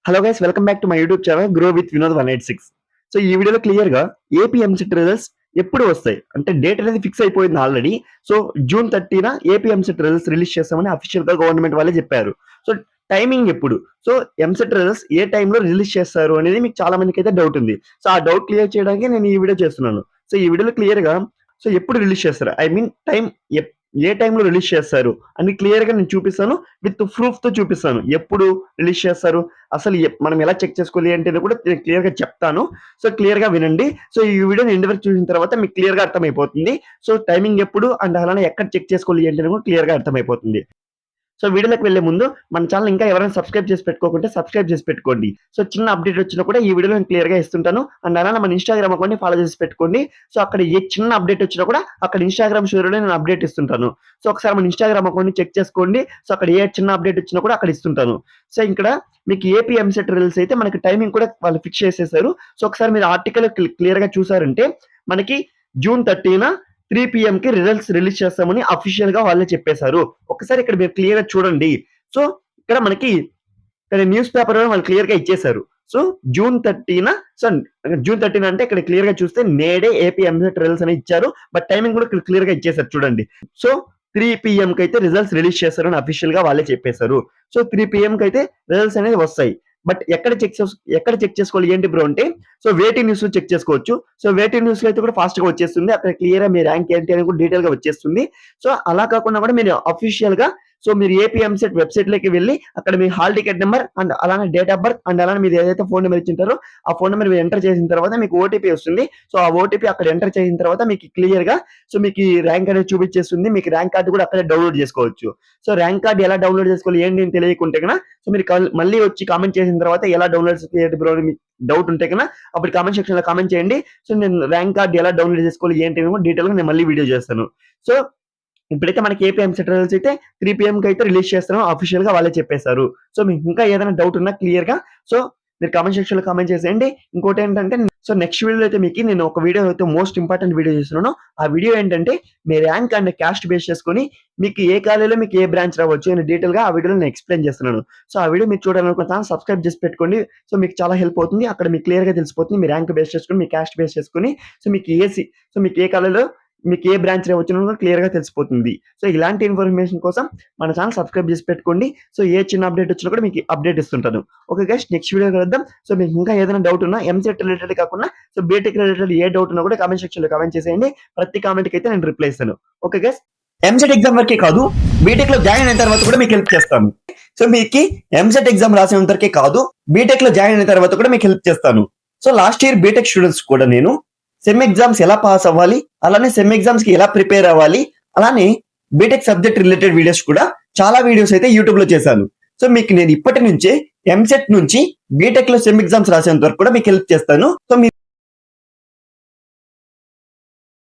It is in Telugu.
Hello guys, welcome back to my YouTube channel grow with Vinod 186. So ఈ వీడియోలో క్లియర్ గా ఏపీ ఎంసెట్ రిజల్ట్స్ ఎప్పుడు వస్తాయి అంటే డేట్ అనేది ఫిక్స్ అయిపోయింది ఆల్రెడీ. సో జూన్ 30న ఏపీ ఎంసెట్ రిజల్ట్స్ రిలీజ్ చేస్తామని అఫీషియల్ గా గవర్నమెంట్ వాళ్ళే చెప్పారు. సో టైమింగ్ ఎప్పుడు, సో ఎంసెట్ రిజల్ట్స్ ఏ టైంలో రిలీజ్ చేస్తారు అనేది మీకు చాలా మందికి అయితే డౌట్ ఉంది. సో ఆ డౌట్ క్లియర్ చేయడానికి నేను ఈ వీడియో చేస్తున్నాను. సో ఈ వీడియోలో క్లియర్ గా సో ఎప్పుడు రిలీజ్ చేస్తారు, ఐ మీన్ టైం ఏ టైంలో రిలీజ్ చేస్తారు అని క్లియర్ గా నేను చూపిస్తాను. విత్ ప్రూఫ్ తో చూపిస్తాను ఎప్పుడు రిలీజ్ చేస్తారు, అసలు మనం ఎలా చెక్ చేసుకోవాలి అంటే కూడా క్లియర్ గా చెప్తాను. సో క్లియర్ గా వినండి. సో ఈ వీడియోని ఎండ్ వరకు చూసిన తర్వాత మీకు క్లియర్ గా అర్థమైపోతుంది. సో టైమింగ్ ఎప్పుడు అండ్ అలానే ఎక్కడ చెక్ చేసుకోవాలి అంటే కూడా క్లియర్ గా అర్థమైపోతుంది. సో వీడియోలోకి వెళ్లే ముందు మన ఛానల్ ఇంకా ఎవరైనా సబ్స్క్రైబ్ చేసి పెట్టుకోకుంటే సబ్స్క్రైబ్ చేసి పెట్టుకోండి. సో చిన్న అప్డేట్ వచ్చినా కూడా ఈ వీడియోలో నేను క్లియర్ గా ఇస్తుంటాను. అండ్ అలానే మన ఇన్స్టాగ్రామ్ అకౌంట్ ఫాలో చేసి పెట్టుకోండి. సో అక్కడ ఏ చిన్న అప్డేట్ వచ్చినా కూడా అక్కడ ఇన్స్టాగ్రామ్ స్టోరీలో నేను అప్డేట్ ఇస్తుంటాను. సో ఒకసారి మన ఇన్స్టాగ్రామ్ అకౌంట్ చెక్ చేసుకోండి. సో అక్కడ ఏ చిన్న అప్డేట్ వచ్చినా కూడా అక్కడ ఇస్తుంటాను. సో ఇక్కడ మీకు ఏపీ ఎంసెట్ రిజల్ట్స్ అయితే మనకి టైమింగ్ కూడా వాళ్ళు ఫిక్స్ చేసేసారు. సో ఒకసారి మీరు ఆర్టికల్ క్లియర్ గా చూసారంటే మనకి జూన్ 30న 3 PM కి రిజల్ట్స్ రిలీజ్ చేస్తామని అఫీషియల్ గా వాళ్ళే చెప్పేశారు. ఒకసారి ఇక్కడ మీరు క్లియర్ గా చూడండి. సో ఇక్కడ మనకి ఇక్కడ న్యూస్ పేపర్ వాళ్ళు క్లియర్ గా ఇచ్చేశారు. సో జూన్ 30న, సో జూన్ 30 అంటే ఇక్కడ క్లియర్ గా చూస్తే నేడే ఏపీ ఎంసెట్ రిజల్ట్స్ అని ఇచ్చారు. బట్ టైమింగ్ కూడా ఇక్కడ క్లియర్ గా ఇచ్చేసారు చూడండి. సో 3 PM కి అయితే రిజల్ట్స్ రిలీజ్ చేస్తారని అఫీషియల్ గా వాళ్ళే చెప్పేశారు. సో 3 PM కి అయితే రిజల్ట్స్ అనేది వస్తాయి. బట్ ఎక్కడ చెక్ చేసుకోవాలి ఏంటి బ్రో అంటే, సో వేటి న్యూస్ లో చెక్ చేసుకోవచ్చు. సో వేటి న్యూస్ లో అయితే కూడా ఫాస్ట్ గా వచ్చేస్తుంది. అక్కడ క్లియర్ గా మీ ర్యాంక్ ఏంటి అని కూడా డీటెయిల్ గా వచ్చేస్తుంది. సో అలా కాకుండా కూడా మీరు అఫీషియల్ గా సో మీరు ఏపీ ఎంసెట్ వెబ్సైట్ లోకి వెళ్ళి అక్కడ మీ హాల్ టికెట్ నెంబర్ అండ్ అలానే డేట్ ఆఫ్ బర్త్ అండ్ అలానే మీరు ఏదైతే ఫోన్ నెంబర్ ఇచ్చింటారో ఆ ఫోన్ నెంబర్ మీరు ఎంటర్ చేసిన తర్వాత మీకు ఓటీపీ వస్తుంది. సో ఆ ఓటీపీ అక్కడ ఎంటర్ చేసిన తర్వాత మీకు క్లియర్ గా సో మీకు ఈ ర్యాంక్ అనేది చూపించేస్తుంది. మీకు ర్యాంక్ కార్డు కూడా అక్కడే డౌన్లోడ్ చేసుకోవచ్చు. సో ర్యాంక్ కార్డు ఎలా డౌన్లోడ్ చేసుకోవాలి ఏంటి అని తెలియకుంటే కన్నా సో మీరు మళ్ళీ వచ్చి కామెంట్ చేసిన తర్వాత ఎలా డౌన్లోడ్ చేయాలి బ్రో అని మీకు డౌట్ ఉంటే కన్నా అప్పుడు కామెంట్ సెక్షన్ లో కామెంట్ చేయండి. సో నేను ర్యాంక్ కార్డు ఎలా డౌన్లోడ్ చేసుకోవాలి ఏంటి అని డీటెయిల్ గా నేను మళ్ళీ వీడియో చేస్తాను. సో ఇప్పుడైతే మనకి ఏపీ ఎంసెట్ రిజల్ట్స్ అయితే 3 PM కి అయితే రిలీజ్ చేస్తాను అఫీషియల్ గా వాళ్ళే చెప్పేశారు. సో మీకు ఇంకా ఏదైనా డౌట్ ఉన్నా క్లియర్ గా సో మీరు కామెంట్ సెక్షన్ లో కామెంట్ చేసేయండి. ఇంకోటి ఏంటంటే సో నెక్స్ట్ వీడియో అయితే మీకు నేను ఒక వీడియో అయితే మోస్ట్ ఇంపార్టెంట్ వీడియో చేస్తున్నాను. ఆ వీడియో ఏంటంటే మీ ర్యాంక్ అండ్ క్యాస్ట్ బేస్ చేసుకొని మీకు ఏ కాలేజీలో మీకు ఏ బ్రాంచ్ రావచ్చు అని డీటెయిల్ గా ఆ వీడియోలో నేను ఎక్స్ప్లెయిన్ చేస్తున్నాను. సో ఆ వీడియో మీరు చూడాలనుకుంటున్నాను, సబ్స్క్రైబ్ చేసి పెట్టుకోండి. సో మీకు చాలా హెల్ప్ అవుతుంది. అక్కడ మీకు క్లియర్ గా తెలిసిపోతుంది మీ ర్యాంక్ బేస్ చేసుకొని మీ క్యాస్ట్ బేస్ చేసుకొని సో మీకు ఏ కాలేజీలో మీకు ఏ బ్రాంచ్ వచ్చినా క్లియర్ గా తెలిసిపోతుంది. సో ఇలాంటి ఇన్ఫర్మేషన్ కోసం మన ఛానల్ సబ్స్క్రైబ్ చేసి పెట్టుకోండి. సో ఏ చిన్న అప్డేట్ వచ్చినా కూడా మీకు అప్డేట్ ఇస్తుంటాను. ఓకే గైస్, నెక్స్ట్ వీడియో కలుద్దాం. సో మీకు ఇంకా ఏదైనా డౌట్ ఉన్నా ఎంసెట్ రిలేటెడ్ కాకుండా సో బీటెక్ రిలేటెడ్ ఏ డౌట్ ఉన్నా కూడా కామెంట్ సెక్షన్ లో కామెంట్ చేసేయండి. ప్రతి కామెంట్ కి అయితే నేను రిప్లై ఇస్తాను. ఓకే గైస్, ఎంసెట్ ఎగ్జామ్ వరకే కాదు బీటెక్ లో జాయిన్ అయిన తర్వాత కూడా మీకు హెల్ప్ చేస్తాను. సో మీకు ఎంసెట్ ఎగ్జామ్ రాసినంత వరకే కాదు బీటెక్ లో జాయిన్ అయిన తర్వాత కూడా మీకు హెల్ప్ చేస్తాను. So last year BTech students కూడా నేను సెమ్ ఎగ్జామ్స్ ఎలా పాస్ అవ్వాలి, అలానే సెమ్ ఎగ్జామ్స్ కి ఎలా ప్రిపేర్ అవ్వాలి, అలానే బీటెక్ సబ్జెక్ట్ రిలేటెడ్ వీడియోస్ కూడా చాలా వీడియోస్ అయితే యూట్యూబ్ లో చేశాను. సో మీకు నేను ఇప్పటి నుంచే ఎంసెట్ నుంచి బీటెక్ లో సెమ్ ఎగ్జామ్స్ రాసేంత వరకు కూడా మీకు హెల్ప్ చేస్తాను. సో